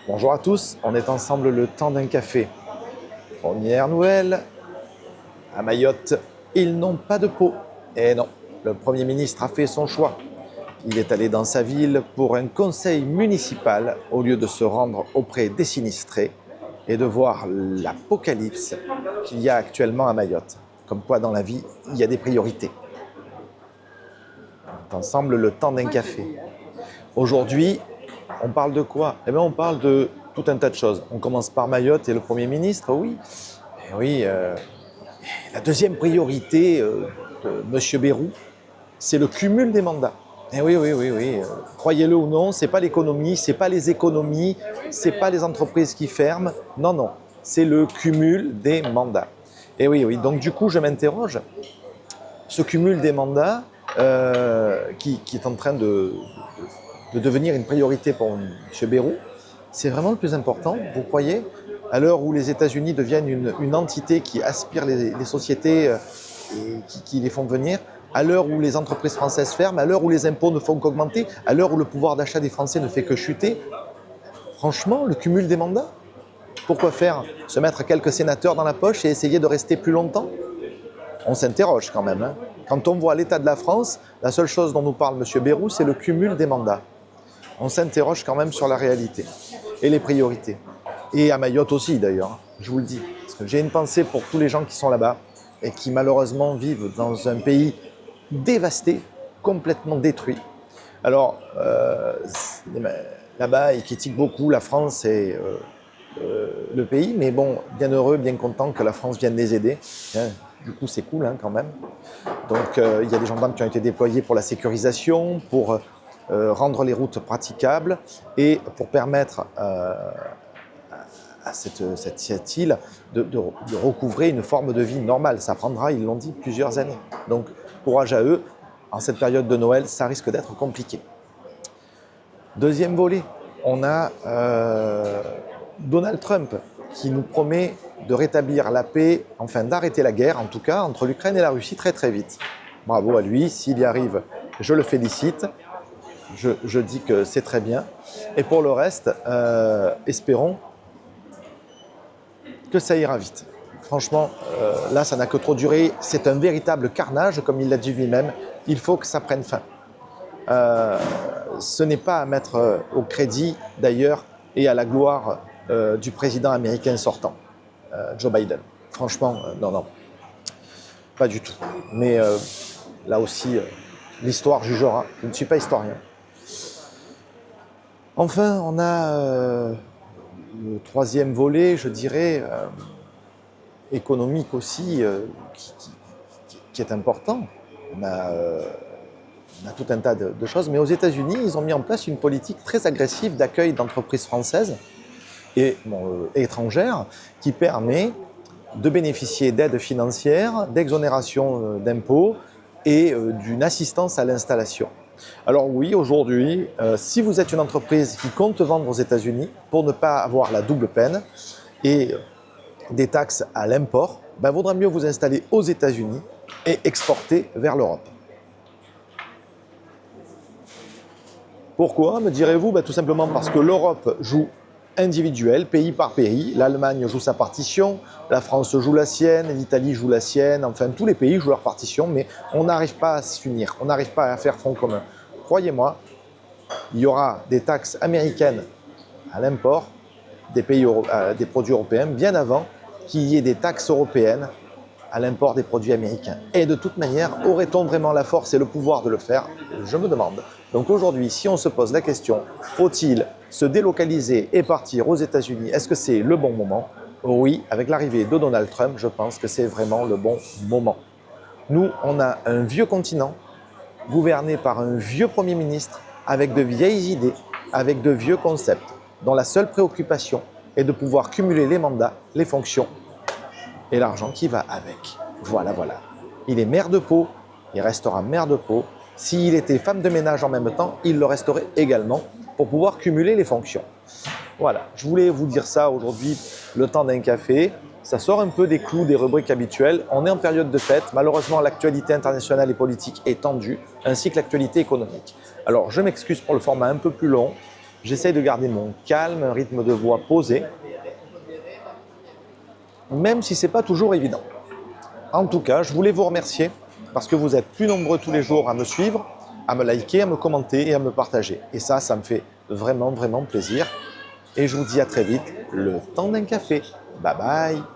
Bonjour à tous, on est ensemble le temps d'un café. Première nouvelle, à Mayotte, ils n'ont pas de pot. Et non, le Premier ministre a fait son choix. Il est allé dans sa ville pour un conseil municipal au lieu de se rendre auprès des sinistrés et de voir l'apocalypse qu'il y a actuellement à Mayotte. Comme quoi dans la vie, il y a des priorités. On est ensemble le temps d'un café. Aujourd'hui, on parle de quoi? Eh bien, on parle de tout un tas de choses. On commence par Mayotte et le Premier ministre, oui. Et oui, la deuxième priorité de M. Bayrou, c'est le cumul des mandats. Et oui, oui, oui, oui. Croyez-le ou non, c'est pas l'économie, c'est pas les économies, c'est pas les entreprises qui ferment. Non, non, c'est le cumul des mandats. Et oui, oui. Donc du coup, je m'interroge. Ce cumul des mandats qui est en train de devenir une priorité pour M. Bayrou, c'est vraiment le plus important, vous croyez? À l'heure où les États-Unis deviennent une entité qui aspire les sociétés et qui les font venir, à l'heure où les entreprises françaises ferment, à l'heure où les impôts ne font qu'augmenter, à l'heure où le pouvoir d'achat des Français ne fait que chuter, franchement, le cumul des mandats, pourquoi faire? Se mettre quelques sénateurs dans la poche et essayer de rester plus longtemps? On s'interroge quand même. Hein. Quand on voit l'état de la France, la seule chose dont nous parle M. Bayrou, c'est le cumul des mandats. On s'interroge quand même sur la réalité et les priorités. Et à Mayotte aussi d'ailleurs, je vous le dis. Parce que j'ai une pensée pour tous les gens qui sont là-bas et qui malheureusement vivent dans un pays dévasté, complètement détruit. Alors, là-bas, ils critiquent beaucoup la France et le pays, mais bon, bien heureux, bien content que la France vienne les aider. Du coup, c'est cool quand même. Donc, il y a des gendarmes qui ont été déployés pour la sécurisation, pour rendre les routes praticables et pour permettre à cette île de recouvrer une forme de vie normale. Ça prendra, ils l'ont dit, plusieurs années. Donc, courage à eux. En cette période de Noël, ça risque d'être compliqué. Deuxième volet, on a Donald Trump qui nous promet de rétablir la paix, enfin d'arrêter la guerre, en tout cas, entre l'Ukraine et la Russie très très vite. Bravo à lui, s'il y arrive, je le félicite. Je dis que c'est très bien. Et pour le reste, espérons que ça ira vite. Franchement, là, ça n'a que trop duré. C'est un véritable carnage, comme il l'a dit lui-même. Il faut que ça prenne fin. Ce n'est pas à mettre au crédit, d'ailleurs, et à la gloire du président américain sortant, Joe Biden. Franchement, non, non. Pas du tout. Mais là aussi, l'histoire jugera. Je ne suis pas historien. Enfin, on a le troisième volet, je dirais, économique aussi, qui est important. On a tout un tas de choses, mais aux États-Unis, ils ont mis en place une politique très agressive d'accueil d'entreprises françaises et étrangères qui permet de bénéficier d'aides financières, d'exonération d'impôts et d'une assistance à l'installation. Alors oui, aujourd'hui, si vous êtes une entreprise qui compte vendre aux États-Unis, pour ne pas avoir la double peine et des taxes à l'import, vaudra mieux vous installer aux États-Unis et exporter vers l'Europe. Pourquoi, me direz-vous? Tout simplement parce que l'Europe joue individuel, pays par pays. L'Allemagne joue sa partition, la France joue la sienne, l'Italie joue la sienne, enfin tous les pays jouent leur partition, mais on n'arrive pas à s'unir, on n'arrive pas à faire front commun. Croyez-moi, il y aura des taxes américaines à l'import des produits européens bien avant qu'il y ait des taxes européennes à l'import des produits américains. Et de toute manière, aurait-on vraiment la force et le pouvoir de le faire? Je me demande. Donc aujourd'hui, si on se pose la question, faut-il se délocaliser et partir aux États-Unis? Est-ce que c'est le bon moment? Oui, avec l'arrivée de Donald Trump, je pense que c'est vraiment le bon moment. Nous, on a un vieux continent, gouverné par un vieux Premier ministre, avec de vieilles idées, avec de vieux concepts, dont la seule préoccupation est de pouvoir cumuler les mandats, les fonctions et l'argent qui va avec. Voilà, voilà. Il est maire de Pau, il restera maire de Pau. S'il était femme de ménage en même temps, il le resterait également pour pouvoir cumuler les fonctions. Voilà, je voulais vous dire ça aujourd'hui, le temps d'un café. Ça sort un peu des clous des rubriques habituelles. On est en période de fête. Malheureusement, l'actualité internationale et politique est tendue, ainsi que l'actualité économique. Alors, je m'excuse pour le format un peu plus long. J'essaye de garder mon calme, un rythme de voix posé, même si ce n'est pas toujours évident. En tout cas, je voulais vous remercier parce que vous êtes plus nombreux tous les jours à me suivre, à me liker, à me commenter et à me partager. Et ça me fait vraiment, vraiment plaisir. Et je vous dis à très vite, le temps d'un café. Bye bye.